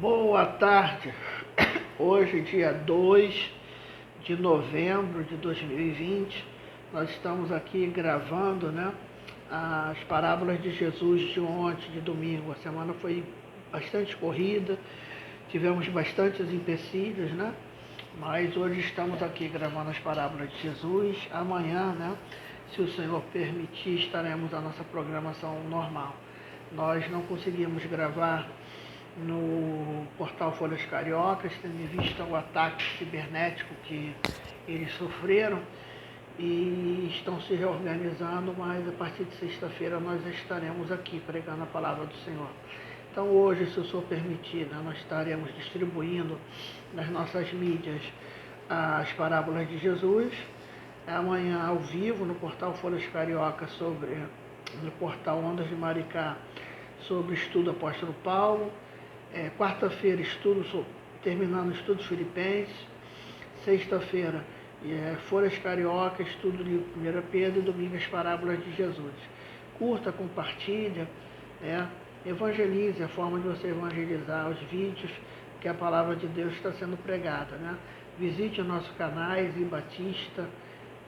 Boa tarde. Hoje, dia 2 de novembro de 2020, nós estamos aqui gravando, as parábolas de Jesus de ontem, de domingo. A semana foi bastante corrida, tivemos bastantes empecilhos, Mas hoje estamos aqui gravando as parábolas de Jesus. Amanhã, se o Senhor permitir, estaremos na nossa programação normal. Nós não conseguimos gravar no portal Folhas Cariocas, tendo em vista o ataque cibernético que eles sofreram, e estão se reorganizando, mas a partir de sexta-feira nós estaremos aqui pregando a palavra do Senhor. Então hoje, se o Senhor permitir, nós estaremos distribuindo nas nossas mídias as parábolas de Jesus. Amanhã ao vivo no portal Folhas Carioca, no portal Ondas de Maricá, sobre o estudo do apóstolo Paulo. Quarta-feira, terminando o estudo filipenses. Sexta-feira, Folhas Carioca, estudo de 1 Pedro, e domingo as parábolas de Jesus. Curta, compartilha, evangelize, a forma de você evangelizar os vídeos que a palavra de Deus está sendo pregada, Visite o nosso canal, Batista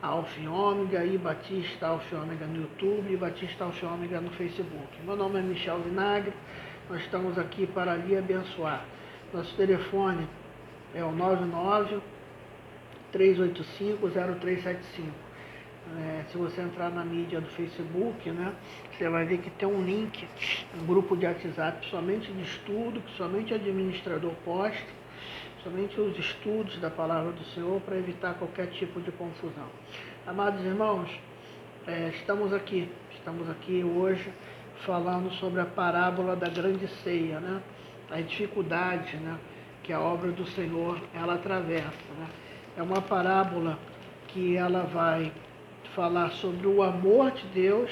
Alfa e Ômega, Batista Alfa e Ômega no YouTube, Batista Alfa e Ômega no Facebook. Meu nome é Michel Vinagre, nós estamos aqui para lhe abençoar. Nosso telefone é o 99-385-0375. Se você entrar na mídia do Facebook, você vai ver que tem um link, um grupo de WhatsApp somente de estudo, que somente o administrador posta, somente os estudos da palavra do Senhor, para evitar qualquer tipo de confusão. Amados irmãos, estamos aqui hoje falando sobre a parábola da grande ceia, as dificuldades, que a obra do Senhor ela atravessa, É uma parábola que ela vai falar sobre o amor de Deus,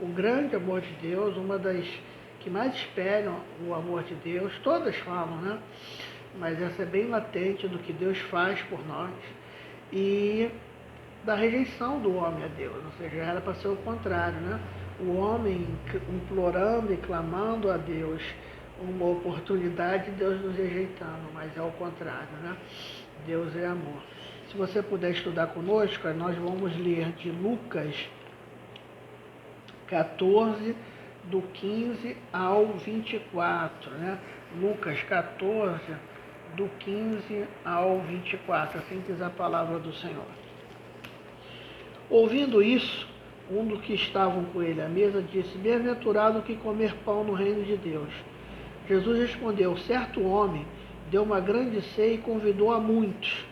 o grande amor de Deus, uma das que mais espelham o amor de Deus. Todas falam, mas essa é bem latente do que Deus faz por nós, e da rejeição do homem a Deus, ou seja, era para ser o contrário, O homem implorando e clamando a Deus uma oportunidade, Deus nos rejeitando, mas é o contrário, Deus é amor. Se você puder estudar conosco, nós vamos ler de Lucas 14, do 15 ao 24, Lucas 14, do 15 ao 24, assim diz a palavra do Senhor. Ouvindo isso, um dos que estavam com ele à mesa disse: Bem-aventurado o que comer pão no reino de Deus. Jesus respondeu: Certo homem deu uma grande ceia e convidou a muitos.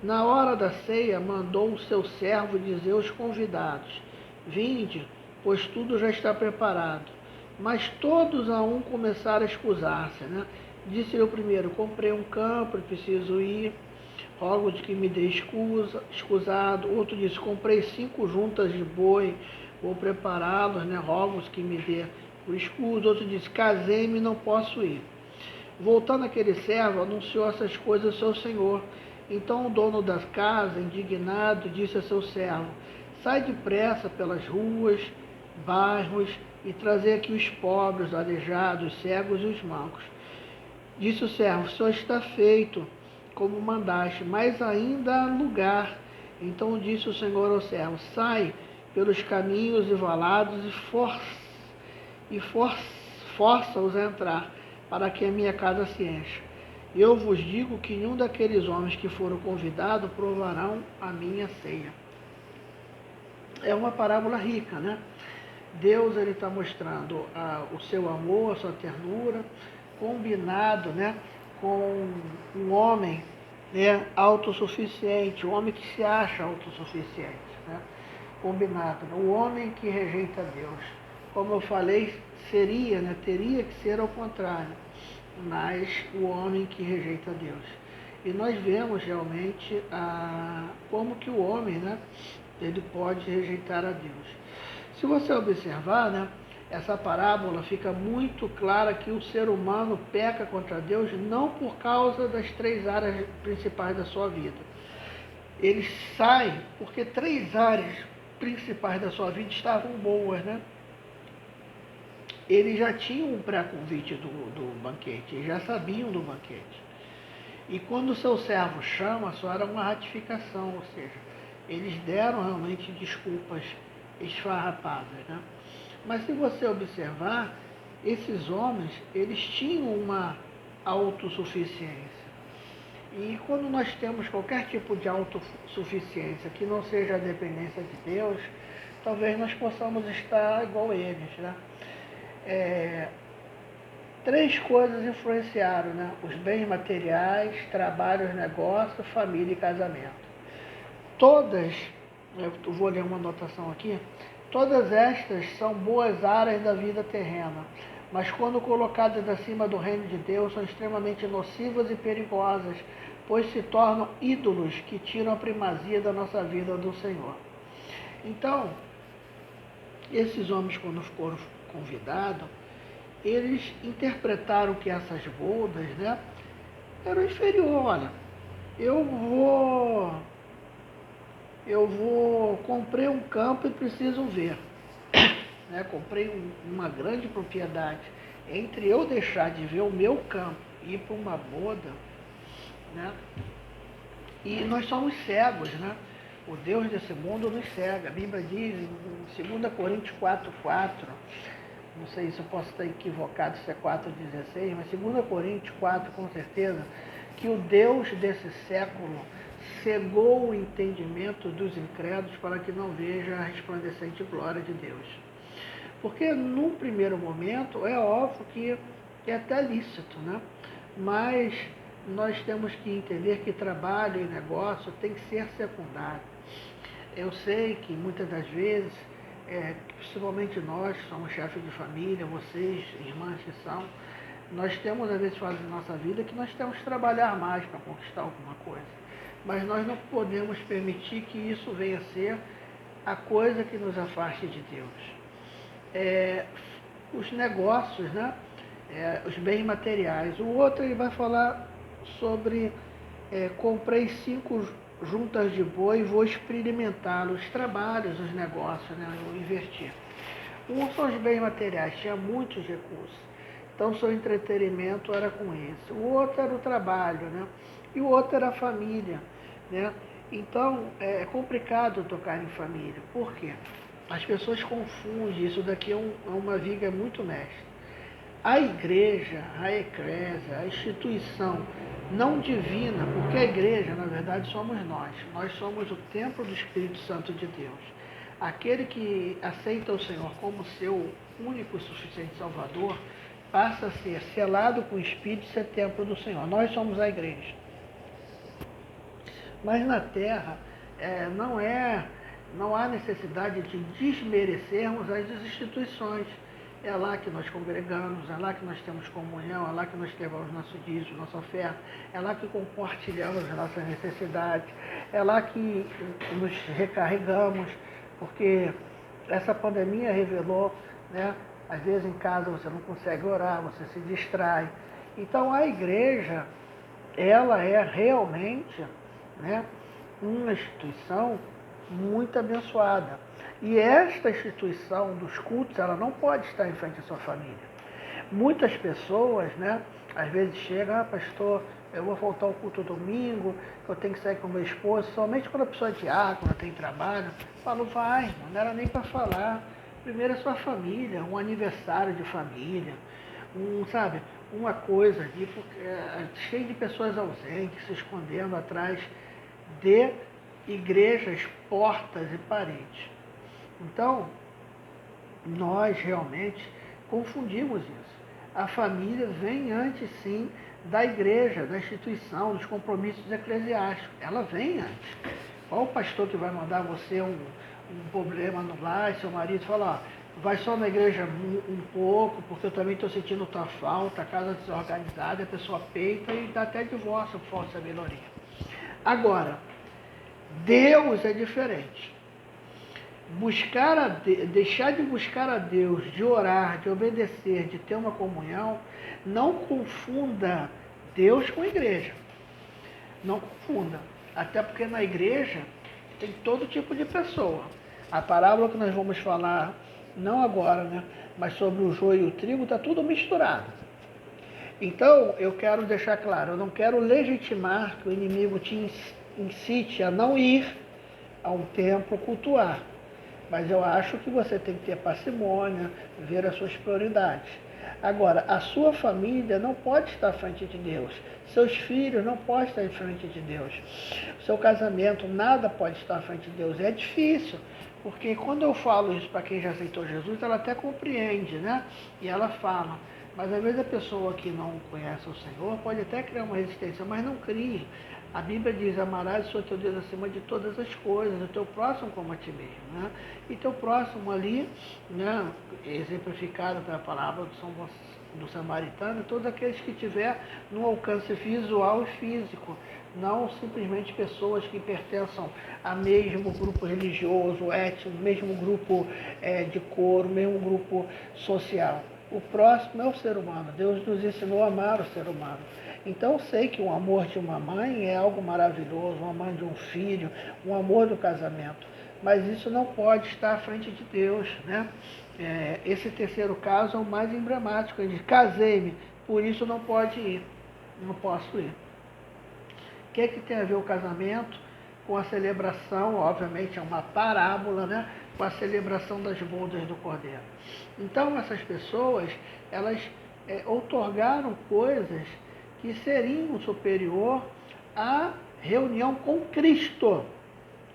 Na hora da ceia, mandou o seu servo dizer aos convidados: Vinde, pois tudo já está preparado. Mas todos a um começaram a escusar-se, Disse-lhe o primeiro: Comprei um campo e preciso ir, rogo de que me dê escusado. Outro disse: Comprei 5 juntas de boi, vou prepará-los, rogo que me dê o escudo. Outro disse: Casei-me e não posso ir. Voltando aquele servo, anunciou essas coisas ao seu senhor. Então o dono da casa, indignado, disse a seu servo: Sai depressa pelas ruas, bairros, e trazei aqui os pobres, os aleijados, os cegos e os mancos. Disse o servo: Só está feito como mandaste, mas ainda há lugar. Então disse o Senhor ao servo: Sai pelos caminhos e valados e força-os a entrar, para que a minha casa se encha. Eu vos digo que nenhum daqueles homens que foram convidados provarão a minha ceia. É uma parábola rica, Deus está mostrando o seu amor, a sua ternura, combinado, com um homem, autossuficiente, um homem que se acha autossuficiente, combinado, o homem que rejeita Deus. Como eu falei, teria que ser ao contrário, mas o homem que rejeita Deus. E nós vemos realmente como que o homem, ele pode rejeitar a Deus. Se você observar, essa parábola fica muito clara que o ser humano peca contra Deus não por causa das 3 áreas principais da sua vida. Ele sai porque 3 áreas principais da sua vida estavam boas, eles já tinham um pré-convite do banquete, eles já sabiam do banquete. E quando o seu servo chama, só era uma ratificação, ou seja, eles deram realmente desculpas esfarrapadas, né? Mas se você observar, esses homens, eles tinham uma autossuficiência. E quando nós temos qualquer tipo de autossuficiência que não seja a dependência de Deus, talvez nós possamos estar igual a eles, né? Três coisas influenciaram, né? Os bens materiais, trabalhos, negócios, família e casamento. Todas, eu vou ler uma anotação aqui, todas estas são boas áreas da vida terrena, mas quando colocadas acima do reino de Deus, são extremamente nocivas e perigosas, pois se tornam ídolos que tiram a primazia da nossa vida do Senhor. Então, esses homens, quando foram convidados, eles interpretaram que essas bodas, né, eram inferiores. Olha, comprei um campo e preciso ver. Né? Comprei uma grande propriedade. Entre eu deixar de ver o meu campo e ir para uma boda, né? E nós somos cegos, né? O Deus desse mundo nos cega. A Bíblia diz em 2 Coríntios 4:4, não sei se eu posso estar equivocado se é 4:16, mas 2 Coríntios 4, com certeza, que o Deus desse século cegou o entendimento dos incrédulos para que não veja a resplandecente glória de Deus. Porque num primeiro momento é óbvio que é até lícito, né? Mas nós temos que entender que trabalho e negócio tem que ser secundário. Eu sei que muitas das vezes, principalmente nós que somos chefes de família, vocês, irmãs que são, nós temos às vezes fases na nossa vida que nós temos que trabalhar mais para conquistar alguma coisa. Mas nós não podemos permitir que isso venha a ser a coisa que nos afaste de Deus. Os negócios, né? Os bens materiais. O outro ele vai falar sobre comprei 5 juntas de boi e vou experimentar os trabalhos, os negócios, né? Eu vou investir. Um são os bens materiais, tinha muitos recursos. Então seu entretenimento era com esse. O outro era o trabalho, né? E o outro era a família, né? Então é complicado tocar em família. Por quê? As pessoas confundem, isso daqui é uma viga muito mestre. A igreja, a eclésia, a instituição não divina, porque a igreja, na verdade, somos nós. Nós somos o templo do Espírito Santo de Deus. Aquele que aceita o Senhor como seu único e suficiente Salvador, passa a ser selado com o Espírito e ser templo do Senhor. Nós somos a igreja. Mas na terra, não há necessidade de desmerecermos as instituições. É lá que nós congregamos, é lá que nós temos comunhão, é lá que nós levamos nosso dízimo, nossa oferta, é lá que compartilhamos as nossas necessidades, é lá que nos recarregamos, porque essa pandemia revelou, né? Às vezes em casa você não consegue orar, você se distrai. Então a igreja, ela é realmente, né, uma instituição muito abençoada. E esta instituição dos cultos, ela não pode estar em frente à sua família. Muitas pessoas, né, às vezes chegam, pastor, eu vou faltar o culto domingo, eu tenho que sair com meu esposo, somente quando a pessoa é diácono, tem trabalho. Eu falo, vai, não era nem para falar. Primeiro a sua família, um aniversário de família, uma coisa ali, cheio de pessoas ausentes, se escondendo atrás de igrejas, portas e paredes. Então, nós realmente confundimos isso. A família vem antes, sim, da igreja, da instituição, dos compromissos eclesiásticos. Ela vem antes. Qual o pastor que vai mandar você um problema no lar, e seu marido fala, vai só na igreja um pouco, porque eu também estou sentindo tua falta, a casa desorganizada, a pessoa peita e dá até divórcio por falta de sabedoria. Agora, Deus é diferente. Deixar de buscar a Deus, de orar, de obedecer, de ter uma comunhão, não confunda Deus com a igreja. Não confunda. Até porque na igreja tem todo tipo de pessoa. A parábola que nós vamos falar não agora, né? Mas sobre o joio e o trigo, está tudo misturado. Então, eu quero deixar claro, eu não quero legitimar que o inimigo te incite a não ir a um templo cultuar. Mas eu acho que você tem que ter parcimônia, ver as suas prioridades. Agora, a sua família não pode estar à frente de Deus. Seus filhos não podem estar em frente de Deus. Seu casamento, nada pode estar à frente de Deus. É difícil, porque quando eu falo isso para quem já aceitou Jesus, ela até compreende, né? E ela fala. Mas às vezes a pessoa que não conhece o Senhor pode até criar uma resistência, mas não crie. A Bíblia diz, amarás o Senhor teu Deus acima de todas as coisas, o teu próximo como a ti mesmo, né? E teu próximo ali, né, exemplificado pela palavra do samaritano, todos aqueles que tiver no alcance visual e físico, não simplesmente pessoas que pertençam a mesmo grupo religioso, étnico, mesmo grupo de cor, mesmo grupo social. O próximo é o ser humano. Deus nos ensinou a amar o ser humano. Então eu sei que o amor de uma mãe é algo maravilhoso, o amor de um filho, o amor do casamento. Mas isso não pode estar à frente de Deus, né? Esse terceiro caso é o mais emblemático. Ele diz, casei-me, por isso não pode ir, não posso ir. O que tem a ver o casamento com a celebração? Obviamente é uma parábola, né? Com a celebração das bodas do Cordeiro. Então essas pessoas, elas outorgaram coisas que seriam superior à reunião com Cristo.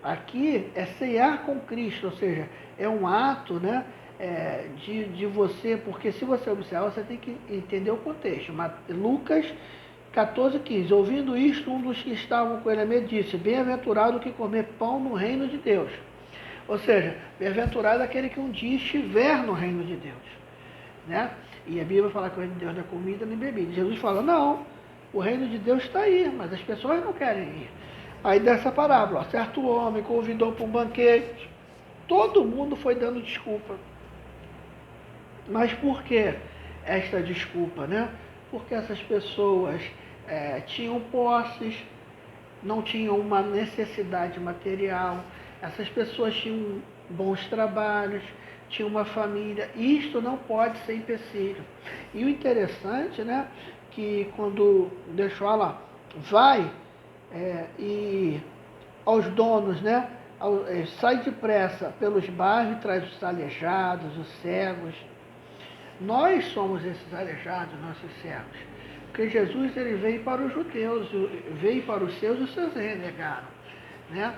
Aqui é cear com Cristo, ou seja, é um ato, né, de você, porque se você observar, você tem que entender o contexto. Lucas 14:15, ouvindo isto, um dos que estavam com ele me disse, bem-aventurado o que comer pão no reino de Deus. Ou seja, bem-aventurado aquele que um dia estiver no reino de Deus, né? E a Bíblia fala que o reino de Deus não é comida nem bebida. Jesus fala, não, o reino de Deus está aí, mas as pessoas não querem ir. Aí dessa parábola, certo homem convidou para um banquete, todo mundo foi dando desculpa. Mas por que esta desculpa, né? Porque essas pessoas tinham posses, não tinham uma necessidade material, essas pessoas tinham bons trabalhos, tinham uma família, e isto não pode ser empecilho. E o interessante, né, que quando deixou lá, vai e aos donos, né, sai depressa pelos bairros e traz os aleijados, os cegos. Nós somos esses aleijados, nossos cegos. Porque Jesus ele veio para os judeus, veio para os seus renegaram. Né?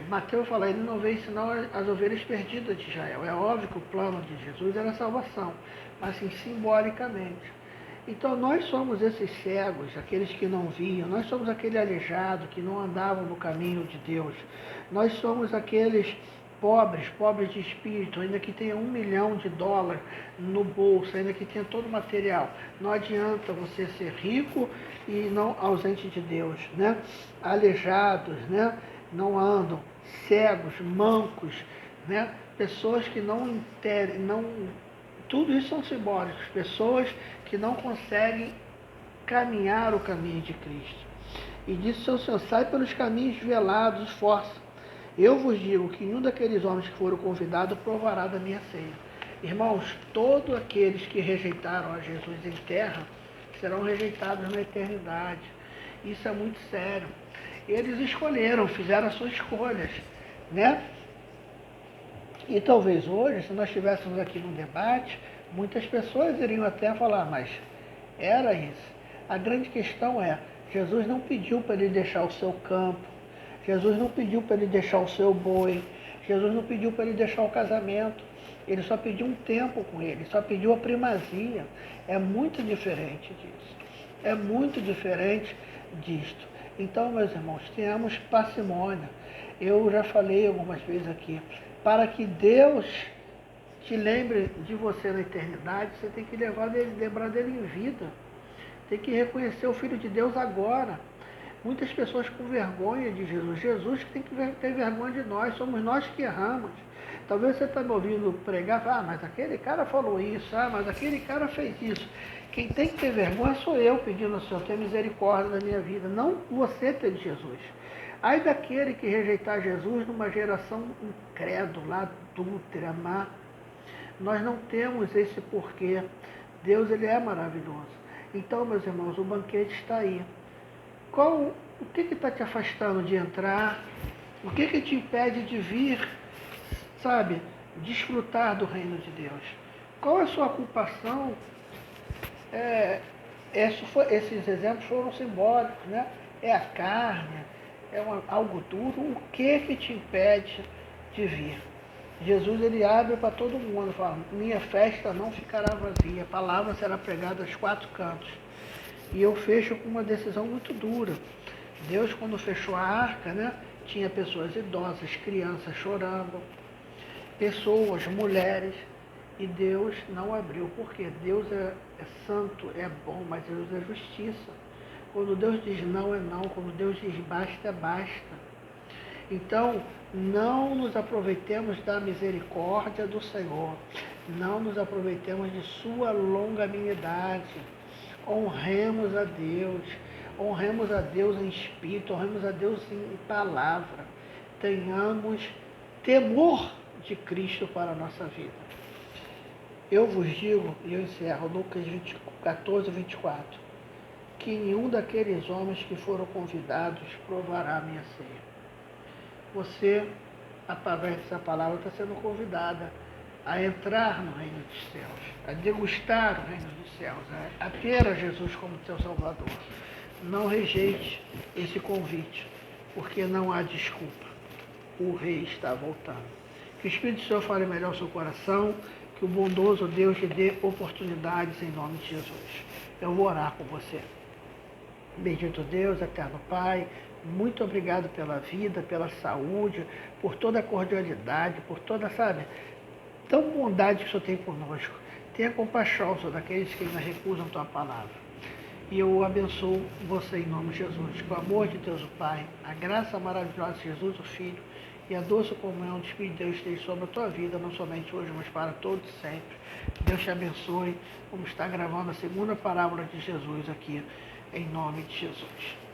Mateus fala, ele não veio senão as ovelhas perdidas de Israel. É óbvio que o plano de Jesus era a salvação, mas assim, simbolicamente. Então nós somos esses cegos, aqueles que não viam, nós somos aquele aleijado que não andavam no caminho de Deus. Nós somos aqueles pobres de espírito, ainda que tenha $1 milhão no bolso, ainda que tenha todo o material. Não adianta você ser rico e não ausente de Deus, né? Aleijados, né? Não andam, cegos, mancos, né? Pessoas que não tudo isso são simbólicos, pessoas que não conseguem caminhar o caminho de Cristo. E disse o Senhor, sai pelos caminhos velados, esforça. Eu vos digo que nenhum daqueles homens que foram convidados provará da minha ceia. Irmãos, todos aqueles que rejeitaram a Jesus em terra serão rejeitados na eternidade. Isso é muito sério. Eles escolheram, fizeram as suas escolhas, né? E talvez hoje, se nós estivéssemos aqui num debate, muitas pessoas iriam até falar, mas era isso. A grande questão é, Jesus não pediu para ele deixar o seu campo, Jesus não pediu para ele deixar o seu boi, Jesus não pediu para ele deixar o casamento, ele só pediu um tempo com ele, só pediu a primazia. É muito diferente disso, é muito diferente disto. Então, meus irmãos, tenhamos parcimônia. Eu já falei algumas vezes aqui, para que Deus te lembre de você na eternidade, você tem que lembrar dele em vida. Tem que reconhecer o Filho de Deus agora. Muitas pessoas com vergonha de Jesus. Jesus que tem que ter vergonha de nós, somos nós que erramos. Talvez você está me ouvindo pregar, mas aquele cara falou isso, mas aquele cara fez isso. Quem tem que ter vergonha sou eu, pedindo ao Senhor, ter misericórdia da minha vida, não você ter de Jesus. Ai daquele que rejeitar Jesus numa geração incrédula, adúltera, má. Nós não temos esse porquê. Deus, ele é maravilhoso. Então, meus irmãos, o banquete está aí. O que está te afastando de entrar? O que te impede de vir, sabe, desfrutar do reino de Deus? Qual é a sua ocupação? Esses exemplos foram simbólicos, né? É a carne, algo duro. O que te impede de vir? Jesus, ele abre para todo mundo, fala, minha festa não ficará vazia, a palavra será pregada aos 4 cantos. E eu fecho com uma decisão muito dura. Deus, quando fechou a arca, né, tinha pessoas idosas, crianças chorando, pessoas, mulheres, e Deus não abriu. Por quê? Deus é santo, é bom, mas Deus é justiça. Quando Deus diz não, é não. Quando Deus diz basta, é basta. Então, não nos aproveitemos da misericórdia do Senhor. Não nos aproveitemos de sua longanimidade. Honremos a Deus. Honremos a Deus em espírito. Honremos a Deus em palavra. Tenhamos temor de Cristo para a nossa vida. Eu vos digo, e eu encerro, Lucas 14, 24, que nenhum daqueles homens que foram convidados provará a minha ceia. Você, através dessa palavra, está sendo convidada a entrar no reino dos céus, a degustar o reino dos céus, a ter a Jesus como seu Salvador. Não rejeite esse convite, porque não há desculpa. O Rei está voltando. Que o Espírito do Senhor fale melhor o seu coração, que o bondoso Deus te dê oportunidades em nome de Jesus. Eu vou orar com você. Bendito Deus, eterno Pai, muito obrigado pela vida, pela saúde, por toda a cordialidade, por toda, tão bondade que o Senhor tem conosco. Tenha compaixão sobre aqueles que ainda recusam a Tua palavra. E eu abençoo você em nome de Jesus. Que o amor de Deus o Pai, a graça maravilhosa de Jesus o Filho e a doce comunhão do Espírito de Deus esteja sobre a tua vida, não somente hoje, mas para todos sempre. Deus te abençoe. Vamos estar gravando a segunda parábola de Jesus aqui, em nome de Jesus.